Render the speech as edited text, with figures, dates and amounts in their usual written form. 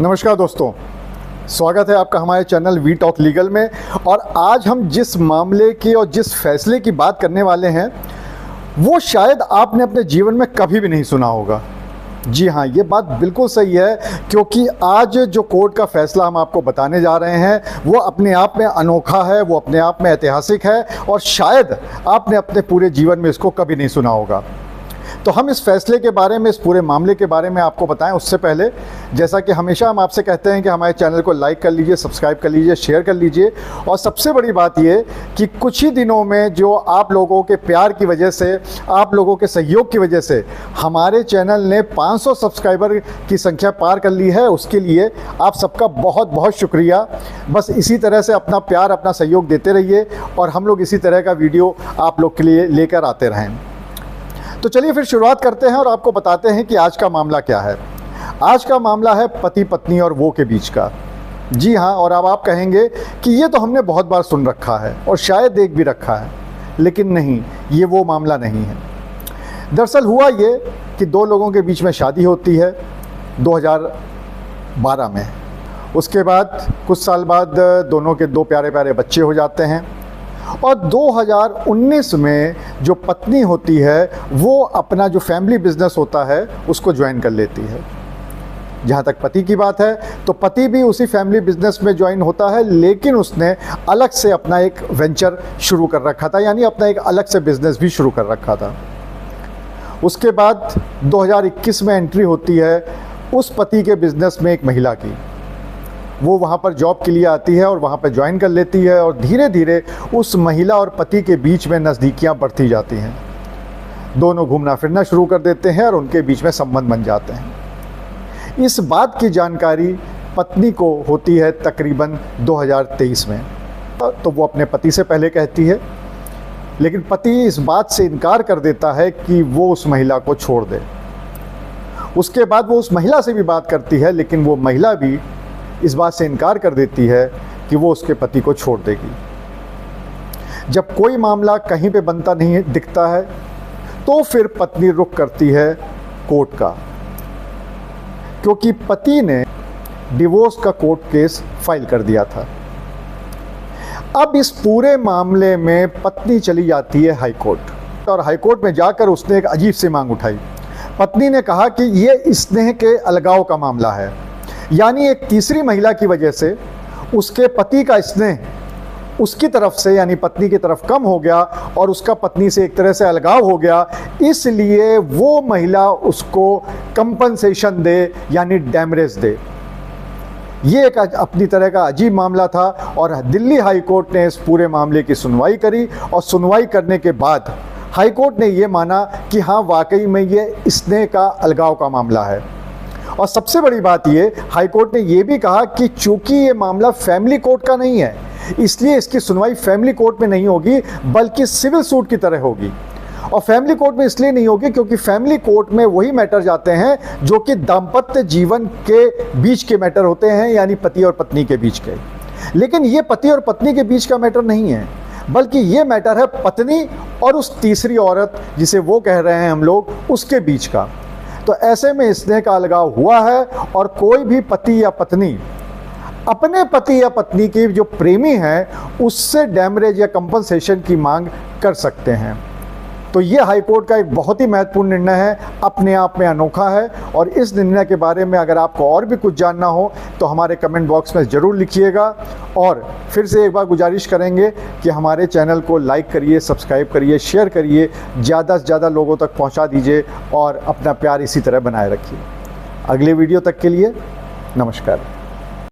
नमस्कार दोस्तों, स्वागत है आपका हमारे चैनल वी टॉक लीगल में। और आज हम जिस मामले की और जिस फैसले की बात करने वाले हैं वो शायद आपने अपने जीवन में कभी भी नहीं सुना होगा। जी हाँ, ये बात बिल्कुल सही है, क्योंकि आज जो कोर्ट का फैसला हम आपको बताने जा रहे हैं वो अपने आप में अनोखा है, वो अपने आप में ऐतिहासिक है और शायद आपने अपने पूरे जीवन में इसको कभी नहीं सुना होगा। तो हम इस फैसले के बारे में, इस पूरे मामले के बारे में आपको बताएं उससे पहले, जैसा कि हमेशा हम आपसे कहते हैं कि हमारे चैनल को लाइक कर लीजिए, सब्सक्राइब कर लीजिए, शेयर कर लीजिए। और सबसे बड़ी बात ये कि कुछ ही दिनों में जो आप लोगों के प्यार की वजह से, आप लोगों के सहयोग की वजह से हमारे चैनल ने 500 सब्सक्राइबर की संख्या पार कर ली है, उसके लिए आप सबका बहुत बहुत शुक्रिया। बस इसी तरह से अपना प्यार, अपना सहयोग देते रहिए और हम लोग इसी तरह का वीडियो आप लोग के लिए लेकर आते रहें। तो चलिए फिर शुरुआत करते हैं और आपको बताते हैं कि आज का मामला क्या है। आज का मामला है पति पत्नी और वो के बीच का। जी हाँ, और अब आप कहेंगे कि ये तो हमने बहुत बार सुन रखा है और शायद देख भी रखा है, लेकिन नहीं, ये वो मामला नहीं है। दरअसल हुआ ये कि दो लोगों के बीच में शादी होती है 2012 में। उसके बाद कुछ साल बाद दोनों के दो प्यारे प्यारे बच्चे हो जाते हैं और 2019 में जो पत्नी होती है वो अपना जो फैमिली बिजनेस होता है उसको ज्वाइन कर लेती है। जहाँ तक पति की बात है तो पति भी उसी फैमिली बिजनेस में ज्वाइन होता है, लेकिन उसने अलग से अपना एक वेंचर शुरू कर रखा था, यानी अपना एक अलग से बिजनेस भी शुरू कर रखा था। उसके बाद 2021 में एंट्री होती है उस पति के बिजनेस में एक महिला की। वो वहाँ पर जॉब के लिए आती है और वहाँ पर ज्वाइन कर लेती है और धीरे धीरे उस महिला और पति के बीच में नज़दीकियाँ बढ़ती जाती हैं। दोनों घूमना फिरना शुरू कर देते हैं और उनके बीच में संबंध बन जाते हैं। इस बात की जानकारी पत्नी को होती है तकरीबन 2023 में। तो वो अपने पति से पहले कहती है, लेकिन पति इस बात से इनकार कर देता है कि वो उस महिला को छोड़ दे। उसके बाद वो उस महिला से भी बात करती है, लेकिन वो महिला भी इस बात से इनकार कर देती है कि वो उसके पति को छोड़ देगी। जब कोई मामला कहीं पे बनता नहीं दिखता है तो फिर पत्नी रुख करती है कोर्ट का, क्योंकि पति ने डिवोर्स का कोर्ट केस फाइल कर दिया था। अब इस पूरे मामले में पत्नी चली जाती है हाई कोर्ट और हाई कोर्ट में जाकर उसने एक अजीब सी मांग उठाई। पत्नी ने कहा कि ये स्नेह के अलगाव का मामला है, यानी एक तीसरी महिला की वजह से उसके पति का स्नेह उसकी तरफ से यानी पत्नी की तरफ कम हो गया और उसका पत्नी से एक तरह से अलगाव हो गया, इसलिए वो महिला उसको कंपनसेशन दे यानी डैमरेज दे। ये एक अपनी तरह का अजीब मामला था और दिल्ली हाई कोर्ट ने इस पूरे मामले की सुनवाई करी और सुनवाई करने के बाद हाई कोर्ट ने ये माना कि हाँ, वाकई में ये स्नेह का अलगाव का मामला है। और सबसे बड़ी बात ये, हाई कोर्ट ने ये भी कहा कि चूंकि ये मामला फैमिली कोर्ट का नहीं है, इसलिए इसकी सुनवाई फैमिली कोर्ट में नहीं होगी बल्कि सिविल सूट की तरह होगी। और फैमिली कोर्ट में इसलिए नहीं होगी क्योंकि फैमिली कोर्ट में वही मैटर जाते हैं जो कि दाम्पत्य जीवन के बीच के मैटर होते हैं, यानी पति और पत्नी के बीच के। लेकिन ये पति और पत्नी के बीच का मैटर नहीं है, बल्कि ये मैटर है पत्नी और उस तीसरी औरत जिसे वो कह रहे हैं हम लोग, उसके बीच का। तो ऐसे में स्नेह का अलगाव हुआ है और कोई भी पति या पत्नी अपने पति या पत्नी की जो प्रेमी है उससे डैमरेज या कंपनसेशन की मांग कर सकते हैं। तो ये हाई कोर्ट का एक बहुत ही महत्वपूर्ण निर्णय है, अपने आप में अनोखा है। और इस निर्णय के बारे में अगर आपको और भी कुछ जानना हो तो हमारे कमेंट बॉक्स में ज़रूर लिखिएगा। और फिर से एक बार गुजारिश करेंगे कि हमारे चैनल को लाइक करिए, सब्सक्राइब करिए, शेयर करिए, ज़्यादा से ज़्यादा लोगों तक पहुंचा दीजिए और अपना प्यार इसी तरह बनाए रखिए। अगले वीडियो तक के लिए नमस्कार।